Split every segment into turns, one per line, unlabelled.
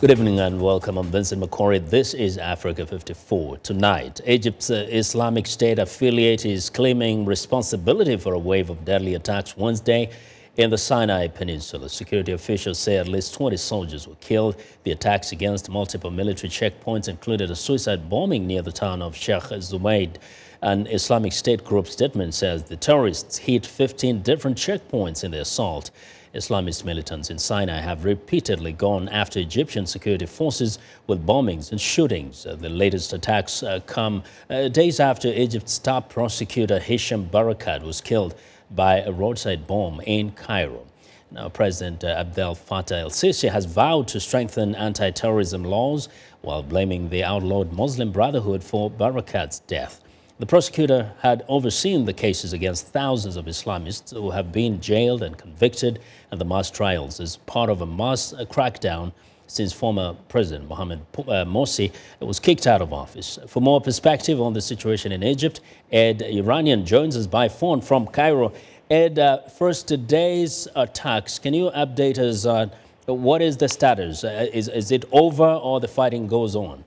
Good evening and welcome. I'm Vincent McCory. This is Africa 54. Tonight, Egypt's Islamic State affiliate is claiming responsibility for a wave of deadly attacks Wednesday in the Sinai Peninsula. Security officials say at least 20 soldiers were killed. The attacks against multiple military checkpoints included a suicide bombing near the town of Sheikh Zuweid. An Islamic State group statement says the terrorists hit 15 different checkpoints in the assault. Islamist militants in Sinai have repeatedly gone after Egyptian security forces with bombings and shootings. The latest attacks come days after Egypt's top prosecutor Hisham Barakat was killed by a roadside bomb in Cairo. Now, President Abdel Fattah el-Sisi has vowed to strengthen anti-terrorism laws while blaming the outlawed Muslim Brotherhood for Barakat's death. The prosecutor had overseen the cases against thousands of Islamists who have been jailed and convicted in the mass trials as part of a mass crackdown since former President Mohamed Morsi was kicked out of office. For more perspective on the situation in Egypt, Ed Iranian joins us by phone from Cairo. Ed, first, today's attacks, can you update us on what is the status? Is it over or the fighting goes on?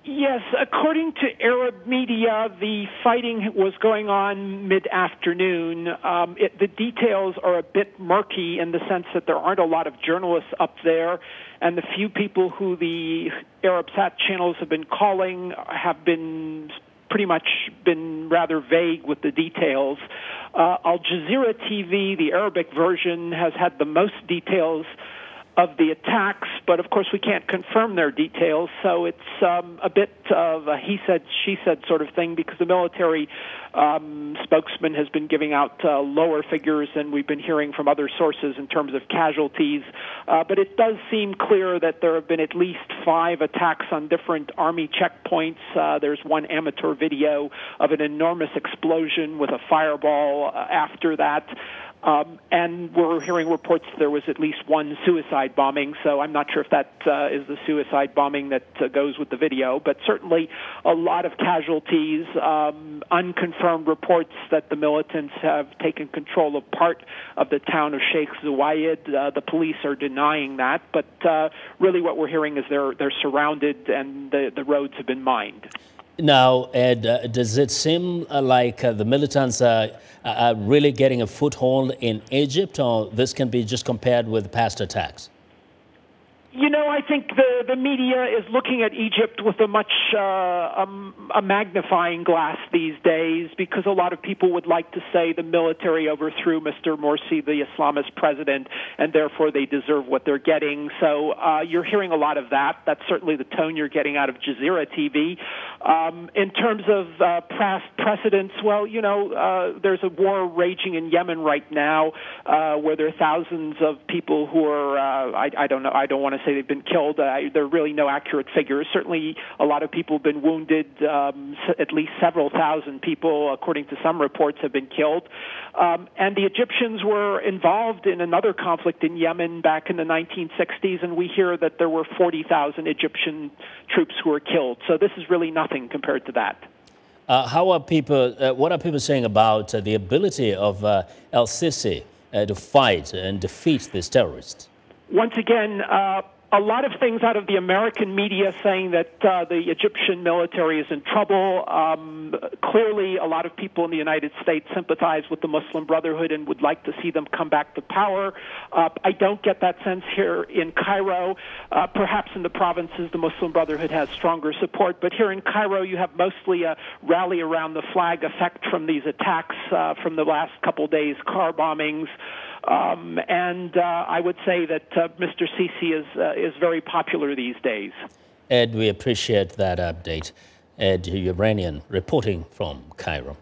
Yes, according to Arab media, the fighting was going on mid-afternoon. The details are a bit murky in the sense that there aren't a lot of journalists up there, and the few people who the Arabsat channels have been calling have been pretty much been rather vague with the details. Al Jazeera TV, the Arabic version, has had the most details of the attacks, but of course we can't confirm their details, so it's a bit of a he said, she said sort of thing, because the military spokesman has been giving out lower figures than we've been hearing from other sources in terms of casualties. But it does seem clear that there have been at least 5 attacks on different army checkpoints. There's one amateur video of an enormous explosion with a fireball after that. And we're hearing reports there was at least 1 suicide bombing, so I'm not sure if that is the suicide bombing that goes with the video, but certainly a lot of casualties, unconfirmed reports that the militants have taken control of part of the town of Sheikh Zuweid. The police are denying that, but really what we're hearing is they're surrounded and the roads have been mined.
Now, Ed, does it seem like the militants are really getting a foothold in Egypt, or this can be just compared with past attacks?
You know, I think the media is looking at Egypt with a much a magnifying glass these days, because a lot of people would like to say the military overthrew Mr. Morsi, the Islamist president, and therefore they deserve what they're getting. So you're hearing a lot of that. That's certainly the tone you're getting out of Jazeera TV. In terms of past precedents, well, you know, there's a war raging in Yemen right now where there are thousands of people who are, I don't know, I don't want to say they've been killed. There are really no accurate figures. Certainly a lot of people have been wounded. At least several thousand people, according to some reports, have been killed. And the Egyptians were involved in another conflict in Yemen back in the 1960s, and we hear that there were 40,000 Egyptian troops who were killed. So this is really nothing compared to that.
How are people, what are people saying about the ability of el-Sisi to fight and defeat these terrorists?
Once again, a lot of things out of the American media saying that the Egyptian military is in trouble. Clearly, a lot of people in the United States sympathize with the Muslim Brotherhood and would like to see them come back to power. I don't get that sense here in Cairo. Perhaps in the provinces, the Muslim Brotherhood has stronger support, but here in Cairo, you have mostly a rally around the flag effect from these attacks from the last couple days, car bombings. And I would say that Mr. Sisi is very popular these days.
Ed, we appreciate that update. Ed Iranian reporting from Cairo.